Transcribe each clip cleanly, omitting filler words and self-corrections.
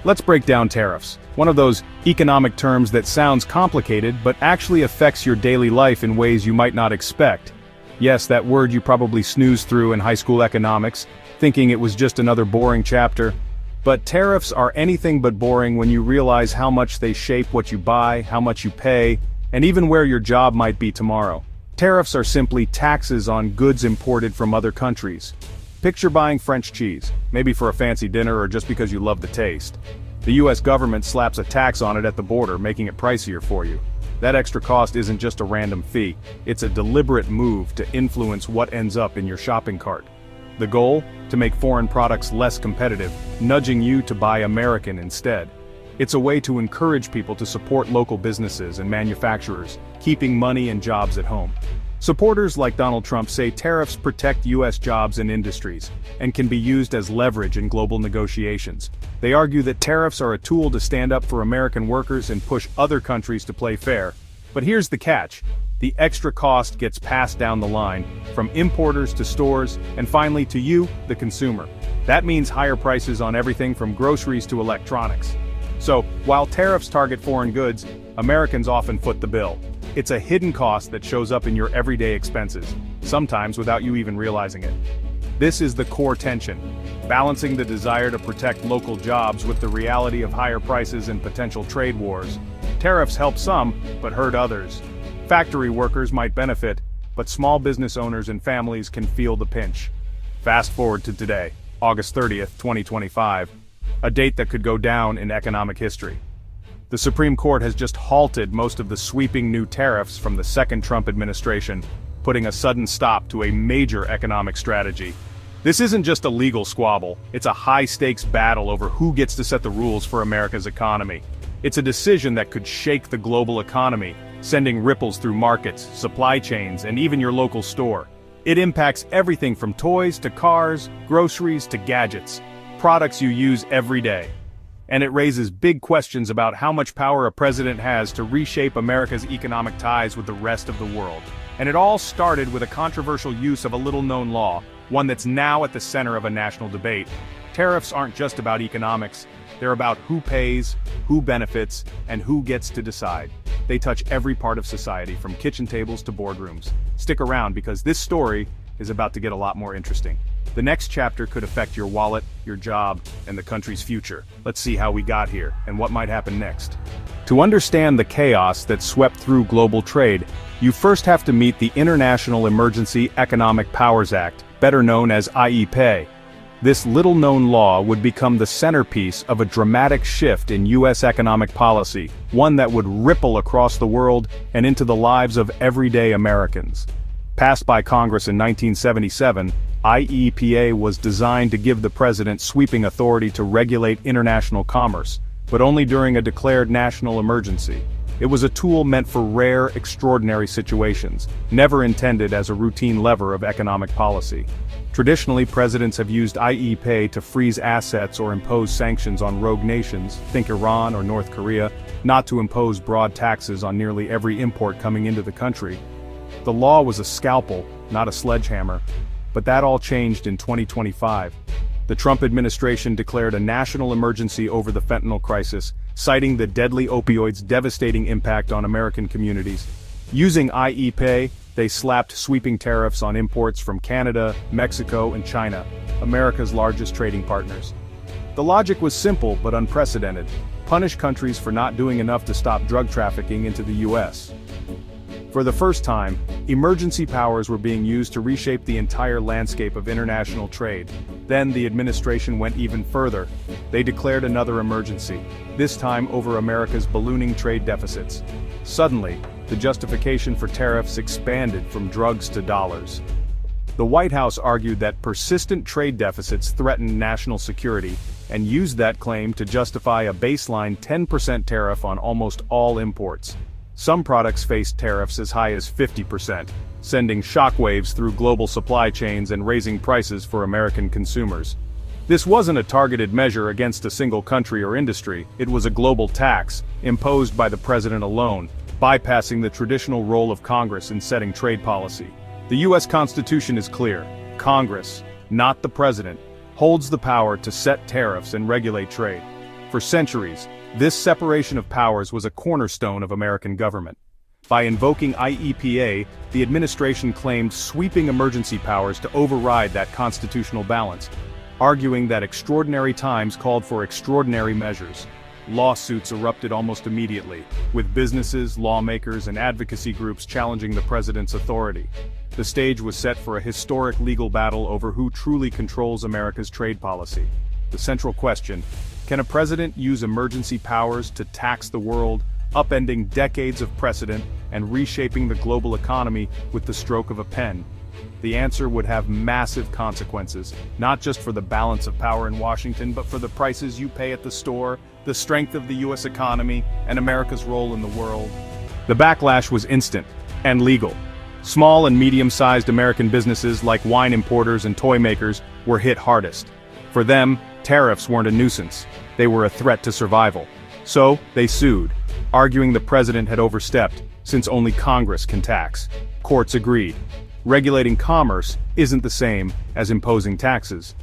let's break down tariffs, one of those economic terms that sounds complicated but actually affects your daily life in ways you might not expect. Yes, that word you probably snoozed through in high school economics, thinking it was just another boring chapter. But tariffs are anything but boring when you realize how much they shape what you buy, how much you pay, and even where your job might be tomorrow. Tariffs are simply taxes on goods imported from other countries. Picture buying French cheese, maybe for a fancy dinner or just because you love the taste. The US government slaps a tax on it at the border, making it pricier for you. That extra cost isn't just a random fee, it's a deliberate move to influence what ends up in your shopping cart. The goal? To make foreign products less competitive, nudging you to buy American instead. It's a way to encourage people to support local businesses and manufacturers, keeping money and jobs at home. Supporters like Donald Trump say tariffs protect US jobs and industries, and can be used as leverage in global negotiations. They argue that tariffs are a tool to stand up for American workers and push other countries to play fair. But here's the catch. The extra cost gets passed down the line, from importers to stores, and finally to you, the consumer. That means higher prices on everything from groceries to electronics. So, while tariffs target foreign goods, Americans often foot the bill. It's a hidden cost that shows up in your everyday expenses, sometimes without you even realizing it. This is the core tension, balancing the desire to protect local jobs with the reality of higher prices and potential trade wars. Tariffs help some, but hurt others. Factory workers might benefit, but small business owners and families can feel the pinch. Fast forward to today, August 30th, 2025, a date that could go down in economic history. The Supreme Court has just halted most of the sweeping new tariffs from the second Trump administration, putting a sudden stop to a major economic strategy. This isn't just a legal squabble, it's a high-stakes battle over who gets to set the rules for America's economy. It's a decision that could shake the global economy, sending ripples through markets, supply chains, and even your local store. It impacts everything from toys to cars, groceries to gadgets, products you use every day. And it raises big questions about how much power a president has to reshape America's economic ties with the rest of the world. And it all started with a controversial use of a little-known law, one that's now at the center of a national debate. Tariffs aren't just about economics, they're about who pays, who benefits, and who gets to decide. They touch every part of society, from kitchen tables to boardrooms. Stick around because this story is about to get a lot more interesting. The next chapter could affect your wallet, your job, and the country's future. Let's see how we got here, and what might happen next. To understand the chaos that swept through global trade, you first have to meet the International Emergency Economic Powers Act, better known as IEPA. This little-known law would become the centerpiece of a dramatic shift in U.S. economic policy, one that would ripple across the world and into the lives of everyday Americans. Passed by Congress in 1977, IEPA was designed to give the president sweeping authority to regulate international commerce, but only during a declared national emergency. It was a tool meant for rare, extraordinary situations, never intended as a routine lever of economic policy. Traditionally, presidents have used IEPA to freeze assets or impose sanctions on rogue nations, think Iran or North Korea, not to impose broad taxes on nearly every import coming into the country. The law was a scalpel, not a sledgehammer. But that all changed in 2025. The Trump administration declared a national emergency over the fentanyl crisis, citing the deadly opioids' devastating impact on American communities. Using IEPA, they slapped sweeping tariffs on imports from Canada, Mexico, and China, America's largest trading partners. The logic was simple but unprecedented: punish countries for not doing enough to stop drug trafficking into the U.S. For the first time, emergency powers were being used to reshape the entire landscape of international trade. Then the administration went even further. They declared another emergency, this time over America's ballooning trade deficits. Suddenly, the justification for tariffs expanded from drugs to dollars. The White House argued that persistent trade deficits threatened national security, and used that claim to justify a baseline 10% tariff on almost all imports. Some products faced tariffs as high as 50%, sending shockwaves through global supply chains and raising prices for American consumers. This wasn't a targeted measure against a single country or industry, it was a global tax, imposed by the president alone, bypassing the traditional role of Congress in setting trade policy. The U.S. Constitution is clear: Congress, not the president, holds the power to set tariffs and regulate trade. For centuries, this separation of powers was a cornerstone of American government. By invoking IEPA, the administration claimed sweeping emergency powers to override that constitutional balance, arguing that extraordinary times called for extraordinary measures. Lawsuits erupted almost immediately, with businesses, lawmakers, and advocacy groups challenging the president's authority. The stage was set for a historic legal battle over who truly controls America's trade policy. The central question: can a president use emergency powers to tax the world, upending decades of precedent and reshaping the global economy with the stroke of a pen? The answer would have massive consequences, not just for the balance of power in Washington, but for the prices you pay at the store, the strength of the U.S. economy, and America's role in the world. The backlash was instant and legal. Small and medium-sized American businesses like wine importers and toy makers were hit hardest. For them, tariffs weren't a nuisance. They were a threat to survival. So, they sued, arguing the president had overstepped, since only Congress can tax. Courts agreed. Regulating commerce isn't the same as imposing taxes.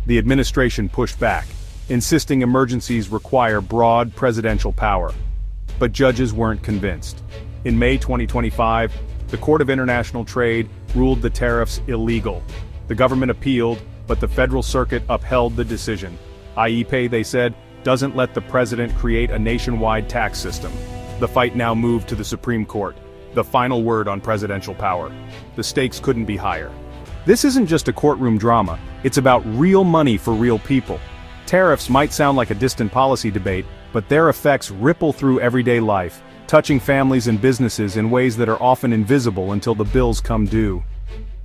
The administration pushed back, insisting emergencies require broad presidential power. But judges weren't convinced. In May 2025, the Court of International Trade ruled the tariffs illegal. The government appealed, but the Federal Circuit upheld the decision. IEPA, they said, doesn't let the president create a nationwide tax system. The fight now moved to the Supreme Court, the final word on presidential power. The stakes couldn't be higher. This isn't just a courtroom drama, it's about real money for real people. Tariffs might sound like a distant policy debate, but their effects ripple through everyday life, touching families and businesses in ways that are often invisible until the bills come due.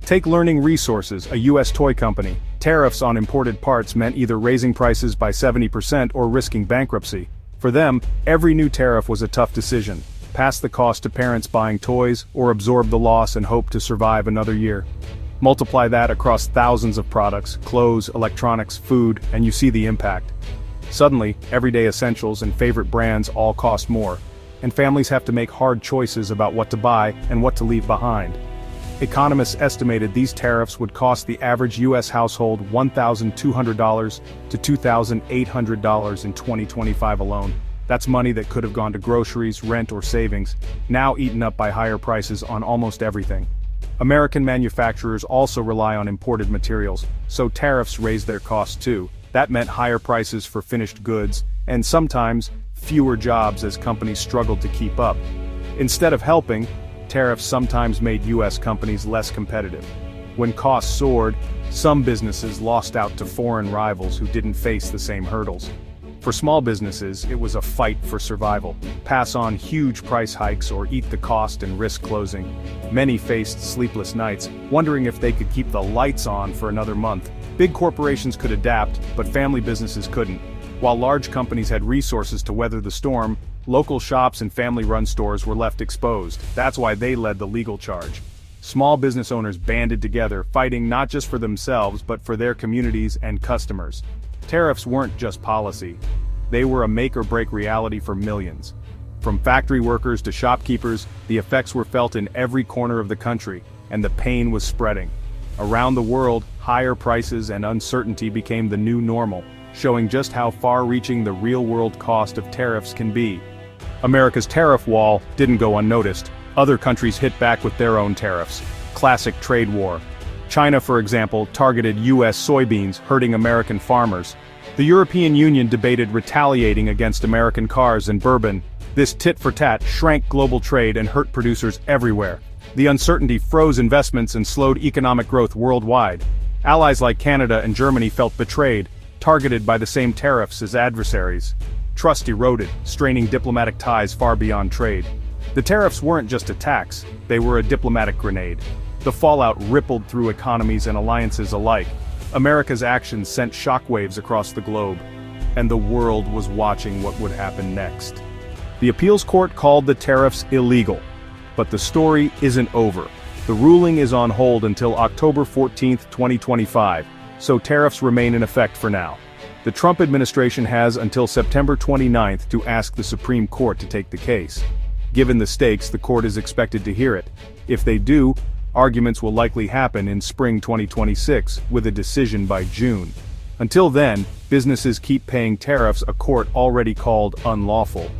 Take Learning Resources, a U.S. toy company. Tariffs on imported parts meant either raising prices by 70% or risking bankruptcy. For them, every new tariff was a tough decision: pass the cost to parents buying toys, or absorb the loss and hope to survive another year. Multiply that across thousands of products, clothes, electronics, food, and you see the impact. Suddenly, everyday essentials and favorite brands all cost more, and families have to make hard choices about what to buy and what to leave behind. Economists estimated these tariffs would cost the average U.S. household $1,200 to $2,800 in 2025 alone. That's money that could have gone to groceries, rent, or savings, now eaten up by higher prices on almost everything. American manufacturers also rely on imported materials, so tariffs raise their costs too. That meant higher prices for finished goods, and sometimes fewer jobs as companies struggled to keep up. Instead of helping, tariffs sometimes made U.S. companies less competitive. When costs soared, some businesses lost out to foreign rivals who didn't face the same hurdles. For small businesses, it was a fight for survival. Pass on huge price hikes or eat the cost and risk closing. Many faced sleepless nights, wondering if they could keep the lights on for another month. Big corporations could adapt, but family businesses couldn't. While large companies had resources to weather the storm, local shops and family-run stores were left exposed. That's why they led the legal charge. Small business owners banded together, fighting not just for themselves but for their communities and customers. Tariffs weren't just policy. They were a make-or-break reality for millions. From factory workers to shopkeepers, the effects were felt in every corner of the country, and the pain was spreading. Around the world, higher prices and uncertainty became the new normal, showing just how far-reaching the real-world cost of tariffs can be. America's tariff wall didn't go unnoticed. Other countries hit back with their own tariffs. Classic trade war. China, for example, targeted U.S. soybeans, hurting American farmers. The European Union debated retaliating against American cars and bourbon. This tit-for-tat shrank global trade and hurt producers everywhere. The uncertainty froze investments and slowed economic growth worldwide. Allies like Canada and Germany felt betrayed, targeted by the same tariffs as adversaries. Trust eroded, straining diplomatic ties far beyond trade. The tariffs weren't just a tax, they were a diplomatic grenade. The fallout rippled through economies and alliances alike. America's actions sent shockwaves across the globe, and the world was watching what would happen next. The appeals court called the tariffs illegal, but the story isn't over. The ruling is on hold until October 14, 2025, so tariffs remain in effect for now. The Trump administration has until September 29 to ask the Supreme Court to take the case. Given the stakes, the court is expected to hear it. If they do, arguments will likely happen in spring 2026, with a decision by June. Until then, businesses keep paying tariffs a court already called unlawful.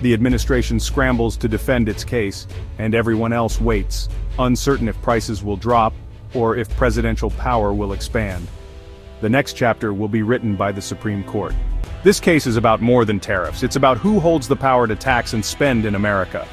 The administration scrambles to defend its case, and everyone else waits, uncertain if prices will drop, or if presidential power will expand. The next chapter will be written by the Supreme Court. This case is about more than tariffs, it's about who holds the power to tax and spend in America.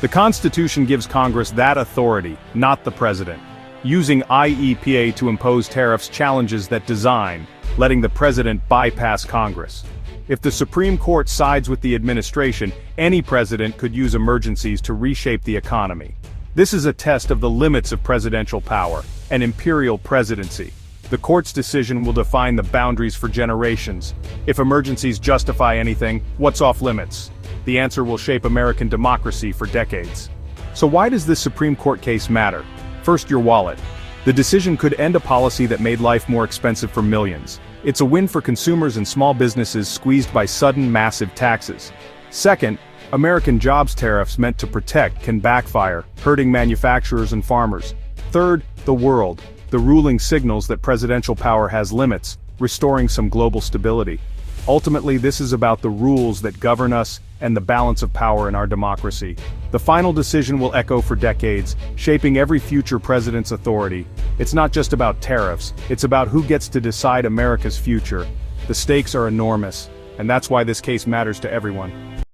The Constitution gives Congress that authority, not the president. Using IEPA to impose tariffs challenges that design, letting the president bypass Congress. If the Supreme Court sides with the administration, any president could use emergencies to reshape the economy. This is a test of the limits of presidential power, an imperial presidency. The court's decision will define the boundaries for generations. If emergencies justify anything, what's off limits? The answer will shape American democracy for decades. So why does this Supreme Court case matter? First, your wallet. The decision could end a policy that made life more expensive for millions. It's a win for consumers and small businesses squeezed by sudden, massive taxes. Second, American jobs tariffs meant to protect can backfire, hurting manufacturers and farmers. Third, the world. The ruling signals that presidential power has limits, restoring some global stability. Ultimately, this is about the rules that govern us and the balance of power in our democracy. The final decision will echo for decades, shaping every future president's authority. It's not just about tariffs, it's about who gets to decide America's future. The stakes are enormous, and that's why this case matters to everyone.